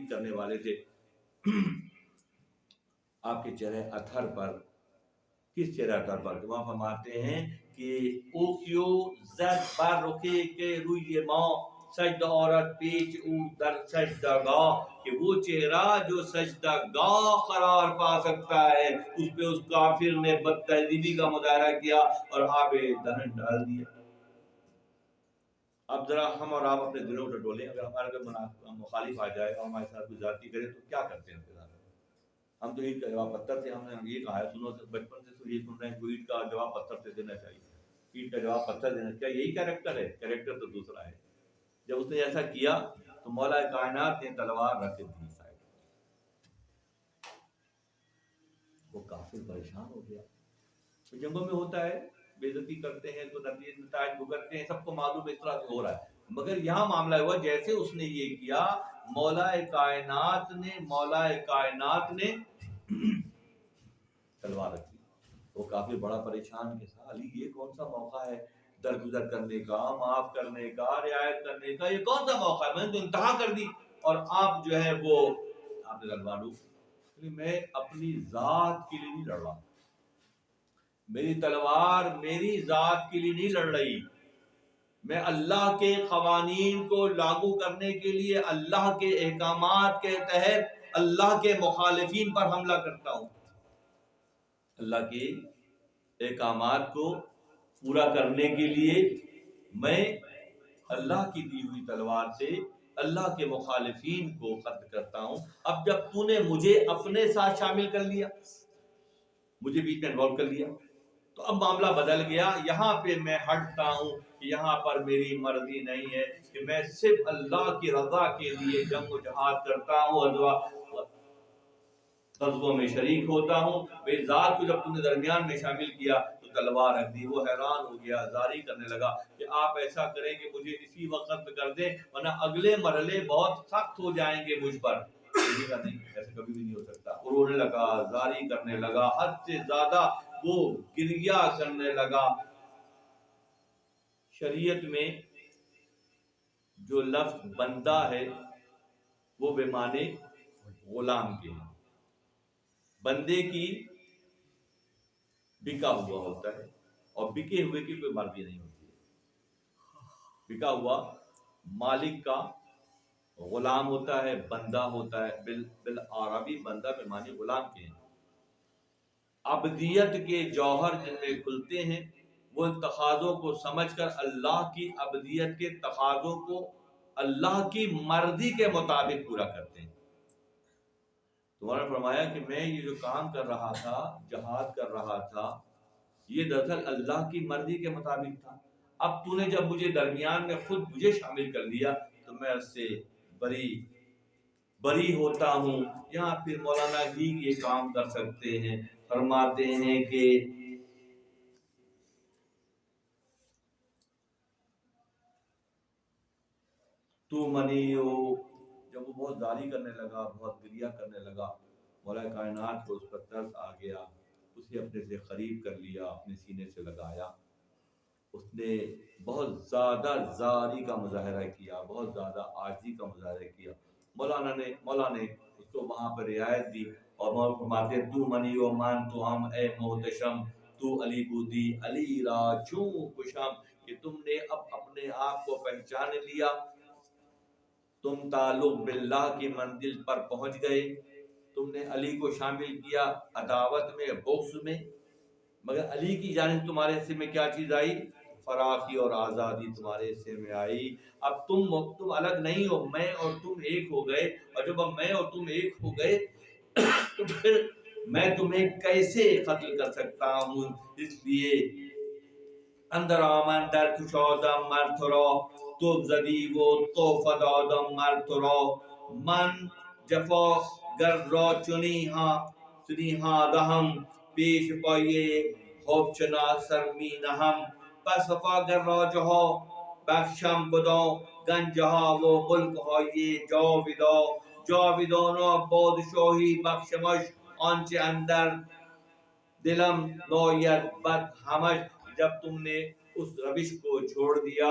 تقسیم کرنے والے تھے. آپ کے چہرے اثر پر، کس چہرے اثر پر؟ وہاں فرماتے ہیں کہ او کیو زد بر رخے کے روی ماں سجدہ عورت پیچ او در سجدہ گاہ، کہ وہ چہرہ جو سجدہ گاہ قرار پا سکتا ہے اس پہ اس کافر نے بد تہذیبی کا مظاہرہ کیا اور آب دہن ڈال دیا. اب ذرا ہم اور آپ اپنے دلوں کو ٹٹولیں. اگر ہمارا کوئی مخالف آ جائے اور ہمارے ساتھ کوئی زیادتی کرے تو کیا کرتے ہیں؟ ہم تو عید کا جواب پتھر سے، ہم نے یہ کہا ہے، سنو بچپن سے یہ سن رہے ہیں کہ عید کا جواب پتھر سے دینا چاہیے، عید کا جواب پتھر دینا. کیا یہی کیریکٹر ہے؟ کیریکٹر تو دوسرا ہے. جب اس نے ایسا کیا تو مولا کائنات نے تلوار رکھ دی سائڈ. وہ کافر پریشان ہو گیا. جنگوں میں ہوتا ہے، بے عزتی کرتے ہیں تو نتائج بھگتتے ہیں، سب کو معلوم اس طرح سے ہو رہا ہے. مگر یہاں معاملہ ہوا جیسے اس نے یہ کیا، مولا کائنات نے تلوار رکھی. وہ کافی بڑا پریشان کہ علی یہ کون سا موقع ہے درگزر کرنے کا، معاف کرنے کا، رعایت کرنے کا؟ یہ کون سا موقع ہے؟ میں نے تو انتہا کر دی اور آپ جو ہے وہ آپ نے تلوار لو. میں اپنی ذات کے لیے نہیں لڑ رہا، میری تلوار میری ذات کے لیے نہیں لڑ رہی، میں اللہ کے قوانین کو لاگو کرنے کے لیے اللہ کے احکامات کے تحت اللہ کے مخالفین پر حملہ کرتا ہوں. اللہ کے احکامات کو پورا کرنے کے لیے میں اللہ کی دی ہوئی تلوار سے اللہ کے مخالفین کو قتل کرتا ہوں. اب جب تو نے مجھے اپنے ساتھ شامل کر لیا، مجھے بیچ میں انوالو کر لیا، تو اب معاملہ بدل گیا. یہاں پہ میں ہٹتا ہوں کہ یہاں پر میری مرضی نہیں ہے کہ میں صرف اللہ کی رضا کے لیے جنگ و جہاد کرتا ہوں، غزووں میں شریک ہوتا ہوں. میری ذات کو جب تم نے درمیان میں شامل کیا تو تلوار رکھ دی. وہ حیران ہو گیا، زاری کرنے لگا کہ آپ ایسا کریں کہ مجھے اسی وقت کر دیں ورنہ اگلے مرحلے بہت سخت ہو جائیں گے مجھ پر. نہیں، ایسے کبھی بھی نہیں ہو سکتا. رونے لگا، زاری کرنے لگا، حد سے زیادہ وہ گریہ کرنے لگا. شریعت میں جو لفظ بندہ ہے وہ بے معنی غلام کے ہیں. بندے کی بکا ہوا ہوتا ہے اور بکے ہوئے کی کوئی مرضی نہیں ہوتی ہے. بکا ہوا مالک کا غلام ہوتا ہے، بندہ ہوتا ہے. بالعربی بندہ بے معنی غلام کے ہیں. عبدیت کے جوہر جن میں کھلتے ہیں وہ تقاضوں کو سمجھ کر اللہ کی عبدیت کے تقاضوں کو اللہ کی مرضی کے مطابق پورا کرتے ہیں. تمہارا فرمایا کہ میں یہ جو کام کر رہا تھا، جہاد کر رہا تھا، یہ دراصل اللہ کی مرضی کے مطابق تھا. اب تو نے جب مجھے درمیان میں خود مجھے شامل کر لیا تو میں اس سے بری ہوتا ہوں. یہاں پھر مولانا ہی یہ کام کر سکتے ہیں. فرماتے ہیں کہ تو منی ہو. جب وہ بہت زاری کرنے لگا، بہت گریہ کرنے لگا، مولا کائنات کو اس پر ترس آ گیا. اسے اپنے سے قریب کر لیا، اپنے سینے سے لگایا. اس نے بہت زیادہ زاری کا مظاہرہ کیا، بہت زیادہ عاجزی کا مظاہرہ کیا. مولا نے اس کو وہاں پر رعایت دی اور فرماتے تو منی و مان تو ہم اے محتشم، تو علی بودی علی را چوں کشم، کہ تم نے اب اپنے آپ کو پہچان لیا، تم تعلق باللہ کی منزل پر پہنچ گئے. تم نے علی کو شامل کیا عداوت میں، بغض میں، مگر علی کی جانب تمہارے حصے میں کیا چیز آئی؟ فراخی اور آزادی تمہارے حصے میں آئی. اب تم الگ نہیں ہو، میں اور تم ایک ہو گئے. اور جب اب میں اور تم ایک ہو گئے تو پھر میں تمہیں کیسے قتل کر سکتا ہوں؟ اس لیے اندر آمن در کشادم مرترا، تو زدی و تو فدادم مرترا. من جفا گر را چنی ها دهم، پیش پایه خوب چنا سرمی نهم. پس وفا گر را جها بخشم بدا، گنجها و ملک های جاویدا. جاویدانا بادشاهی بخشمش، آنچه اندر دلم ناید بد همش. جب تم نے اس روش کو چھوڑ دیا